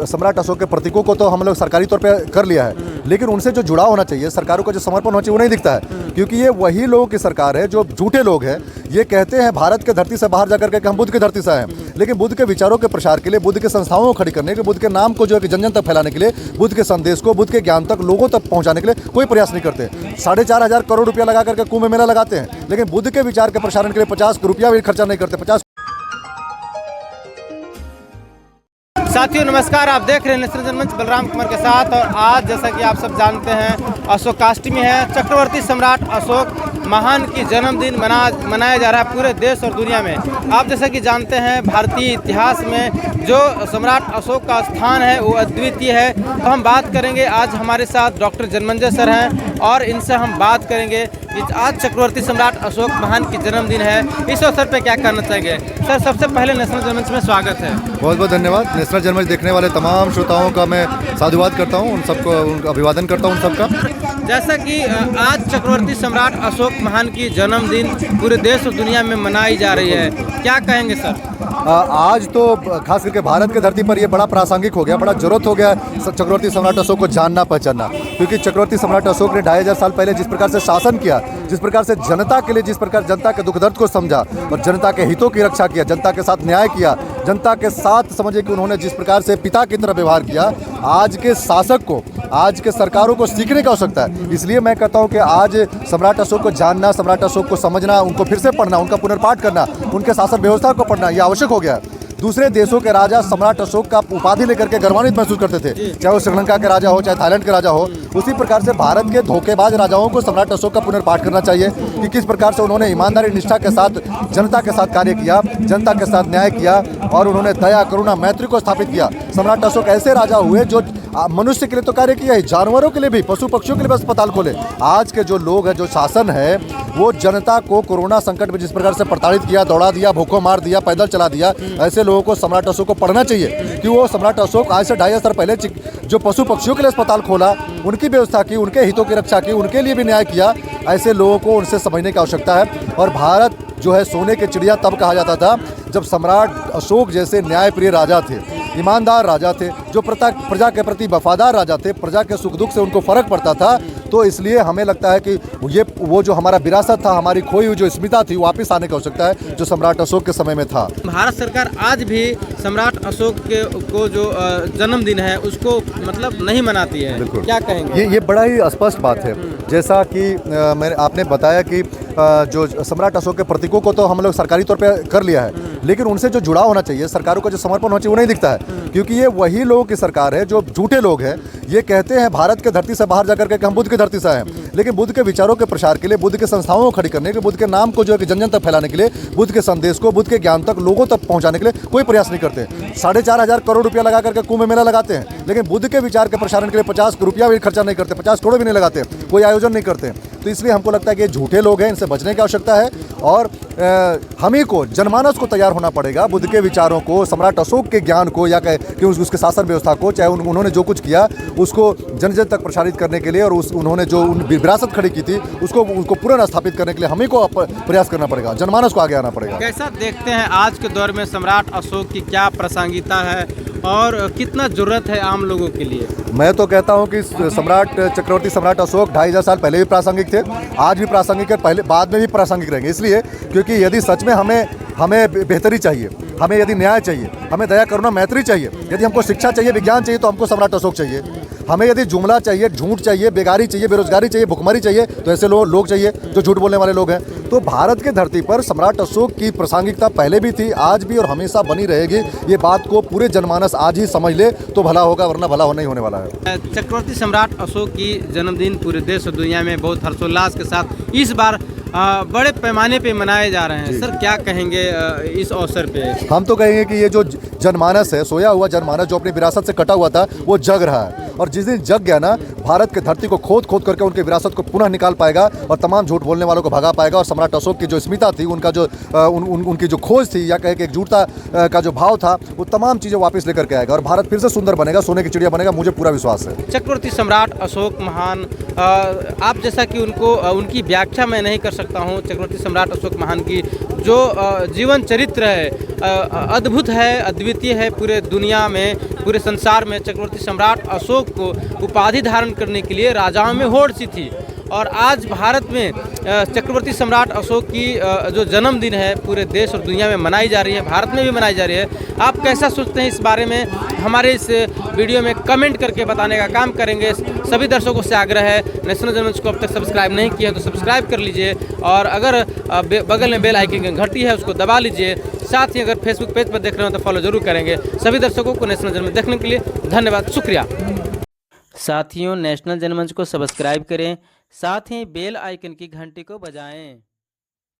सम्राट अशोक के प्रतीकों को तो हम लोग सरकारी तौर पे कर लिया है, लेकिन उनसे जो जुड़ाव होना चाहिए, सरकारों का जो समर्पण होना चाहिए वो नहीं दिखता है। क्योंकि ये वही लोगों की सरकार है जो झूठे लोग हैं। ये कहते हैं भारत के धरती से बाहर जाकर के हम बुद्ध की धरती से आए हैं, लेकिन बुद्ध के विचारों के प्रचार के लिए, बुद्ध के संस्थाओं को खड़ी करने के लिए, बुद्ध के नाम को जो है कि जन जन तक फैलाने के लिए, बुद्ध के संदेश को, बुद्ध के ज्ञान तक लोगों तक पहुंचाने के लिए कोई प्रयास नहीं करते। 4,500 करोड़ रुपया लगा करके कुंभ मेला लगाते हैं, लेकिन बुद्ध के विचार के प्रसारण के लिए 50 रुपया भी खर्चा नहीं करते। 50 साथियों नमस्कार, आप देख रहे हैं नेशनल जनमंच बलराम कुमार के साथ। और आज जैसा कि आप सब जानते हैं अशोकाष्टमी है, चक्रवर्ती सम्राट अशोक महान की जन्मदिन मनाया जा रहा है पूरे देश और दुनिया में। आप जैसा कि जानते हैं भारतीय इतिहास में जो सम्राट अशोक का स्थान है वो अद्वितीय है। तो हम बात करेंगे, आज हमारे साथ डॉक्टर जन्मंजय सर हैं और इनसे हम बात करेंगे कि आज चक्रवर्ती सम्राट अशोक महान की जन्मदिन है, इस अवसर पर क्या कहना चाहेंगे। सर सबसे पहले नेशनल जनमंच में स्वागत है। बहुत बहुत धन्यवाद। नेशनल जनमंच देखने वाले तमाम श्रोताओं का मैं साधुवाद करता हूँ, उन सबको अभिवादन करता हूँ उन सबका। जैसा कि आज चक्रवर्ती सम्राट अशोक महान की जन्मदिन पूरे देश और दुनिया में मनाई जा रही है, क्या कहेंगे सर। आज तो खास करके भारत की धरती पर ये बड़ा प्रासंगिक हो गया, बड़ा जरूरत हो गया चक्रवर्ती सम्राट अशोक को जानना पहचानना। क्योंकि चक्रवर्ती सम्राट अशोक ने 2500 साल पहले जिस प्रकार से शासन किया, जिस प्रकार से जनता के लिए, जिस प्रकार जनता के दुख दर्द को समझा और जनता के हितों की रक्षा किया, जनता के साथ न्याय किया, जनता के साथ समझे कि उन्होंने जिस प्रकार से पिता की तरह व्यवहार किया, आज के शासक को, आज के सरकारों को सीखने की आवश्यकता है। इसलिए मैं कहता हूं कि आज सम्राट अशोक को जानना, सम्राट अशोक को समझना, उनको फिर से पढ़ना, उनका पुनर्पाठ करना, उनके शासन व्यवस्था को पढ़ना, यह आवश्यक हो गया है। दूसरे देशों के राजा सम्राट अशोक का उपाधि लेकर के गर्वान्वित महसूस करते थे, चाहे वो श्रीलंका के राजा हो, चाहे थाईलैंड के राजा हो। उसी प्रकार से भारत के धोखेबाज राजाओं को सम्राट अशोक का पुनर्पाठ करना चाहिए कि किस प्रकार से उन्होंने ईमानदारी निष्ठा के साथ जनता के साथ कार्य किया, जनता के साथ न्याय किया और उन्होंने दया, करुणा, मैत्री को स्थापित किया। सम्राट अशोक ऐसे राजा हुए जो मनुष्य के लिए तो कार्य किया है, जानवरों के लिए भी, पशु पक्षियों के लिए भी अस्पताल खोले। आज के जो लोग हैं, जो शासन है, वो जनता को कोरोना संकट में जिस प्रकार से प्रताड़ित किया, दौड़ा दिया, भूखों मार दिया, पैदल चला दिया, ऐसे लोगों को सम्राट अशोक को पढ़ना चाहिए कि वो सम्राट अशोक आज से 250 साल पहले जो पशु पक्षियों के लिए अस्पताल खोला, उनकी व्यवस्था की, उनके हितों की रक्षा की, उनके लिए भी न्याय किया। ऐसे लोगों को उनसे समझने की आवश्यकता है। और भारत जो है सोने के चिड़िया तब कहा जाता था जब सम्राट अशोक जैसे न्यायप्रिय राजा थे, ईमानदार राजा थे, जो प्रजा के प्रति वफादार राजा थे, प्रजा के सुख दुख से उनको फर्क पड़ता था। तो इसलिए हमें लगता है कि वो जो हमारा विरासत था, हमारी खोई हुई जो स्मिता थी, वापस आने की आवश्यकता है जो सम्राट अशोक के समय में था। भारत सरकार आज भी सम्राट अशोक को जो जन्मदिन है उसको मतलब नहीं मनाती है, क्या कहेंगे। ये बड़ा ही स्पष्ट बात है। जैसा कि आपने बताया कि जो सम्राट अशोक के प्रतीकों को तो हम लोग सरकारी तौर पे कर लिया है, लेकिन उनसे जो जुड़ाव होना चाहिए, सरकारों का जो समर्पण होना चाहिए वो नहीं दिखता है। क्योंकि ये वही लोगों की सरकार है जो झूठे लोग हैं। ये कहते हैं भारत के धरती से बाहर जाकर के हम बुद्ध की धरती से आए हैं, लेकिन बुद्ध के विचारों के प्रसार के लिए, बुद्ध के संस्थाओं को खड़ी करने के लिए, बुद्ध के नाम को जो है कि जन जन तक फैलाने के लिए, बुद्ध के संदेश को, बुद्ध के ज्ञान तक लोगों तक पहुंचाने के लिए कोई प्रयास नहीं करते। 4,500 करोड़ रुपया लगा करके कुंभ मेला लगाते हैं, लेकिन बुद्ध के विचार के प्रसारण के लिए 50 रुपया भी खर्चा नहीं करते, 50 करोड़ भी नहीं लगाते, कोई आयोजन नहीं करते। तो इसलिए हमको लगता है कि ये झूठे लोग हैं, इनसे बचने की आवश्यकता है। और हम ही को, जनमानस को तैयार होना पड़ेगा बुद्ध के विचारों को, सम्राट अशोक के ज्ञान को, या कि उसके शासन व्यवस्था को, चाहे उन्होंने जो कुछ किया उसको जन जन तक प्रसारित करने के लिए, और उन्होंने जो विरासत खड़ी की थी उसको पुनः स्थापित करने के लिए हम ही को प्रयास करना पड़ेगा, जनमानस को आगे आना पड़ेगा। कैसा देखते हैं आज के दौर में सम्राट अशोक की क्या प्रासंगिकता है और कितना जरूरत है आम लोगों के लिए। मैं तो कहता हूं कि चक्रवर्ती सम्राट अशोक 2500 साल पहले भी प्रासंगिक थे, आज भी प्रासंगिक है, पहले बाद में भी प्रासंगिक रहेंगे। इसलिए क्योंकि यदि सच में हमें बेहतरी चाहिए, हमें यदि न्याय चाहिए, हमें दया करुणा मैत्री चाहिए, यदि हमको शिक्षा चाहिए, विज्ञान चाहिए, तो हमको सम्राट अशोक चाहिए। हमें यदि जुमला चाहिए, झूठ चाहिए, बेगारी चाहिए, बेरोजगारी चाहिए, भुखमरी चाहिए, तो ऐसे लोग चाहिए जो झूठ बोलने वाले लोग हैं। तो भारत की धरती पर सम्राट अशोक की प्रासंगिकता पहले भी थी, आज भी और हमेशा बनी रहेगी। ये बात को पूरे जनमानस आज ही समझ ले तो भला होगा, वरना भला नहीं होने वाला है। चक्रवर्ती सम्राट अशोक की जन्मदिन पूरे देश और दुनिया में बहुत हर्षोल्लास के साथ इस बार बड़े पैमाने पे मनाए जा रहे हैं। सर क्या कहेंगे इस अवसर पे। हम तो कहेंगे कि ये जो जनमानस है, सोया हुआ जनमानस जो अपनी विरासत से कटा हुआ था, वो जग रहा है। और जिस दिन जग गया ना, भारत की धरती को खोद करके उनकी विरासत को पुनः निकाल पाएगा और तमाम झूठ बोलने वालों को भगा पाएगा। और सम्राट अशोक की जो स्मिता थी, उनका जो उनकी जो खोज थी, या कहे कि एकजुटता का जो भाव था, वो तमाम चीज़ें वापस लेकर के आएगा और भारत फिर से सुंदर बनेगा, सोने की चिड़िया बनेगा। मुझे पूरा विश्वास है। चक्रवर्ती सम्राट अशोक महान, आप जैसा कि उनकी व्याख्या मैं नहीं कर सकता हूँ। चक्रवर्ती सम्राट अशोक महान की जो जीवन चरित्र है अद्भुत है, अद्वितीय है। पूरे दुनिया में, पूरे संसार में चक्रवर्ती सम्राट अशोक को उपाधि धारण करने के लिए राजाओं में होड़ सी थी। और आज भारत में चक्रवर्ती सम्राट अशोक की जो जन्मदिन है पूरे देश और दुनिया में मनाई जा रही है, भारत में भी मनाई जा रही है। आप कैसा सोचते हैं इस बारे में हमारे इस वीडियो में कमेंट करके बताने का काम करेंगे। सभी दर्शकों से आग्रह है, नेशनल जनमंच को अब तक सब्सक्राइब नहीं किया तो सब्सक्राइब कर लीजिए, और अगर बगल में बेल आइकन की घंटी है उसको दबा लीजिए। साथ ही अगर फेसबुक पेज पर देख रहे हो तो फॉलो जरूर करेंगे। सभी दर्शकों को नेशनल जनमंच देखने के लिए धन्यवाद, शुक्रिया। साथियों, नेशनल जनमंच को सब्सक्राइब करें, साथ ही बेल आइकन की घंटी को बजाएं।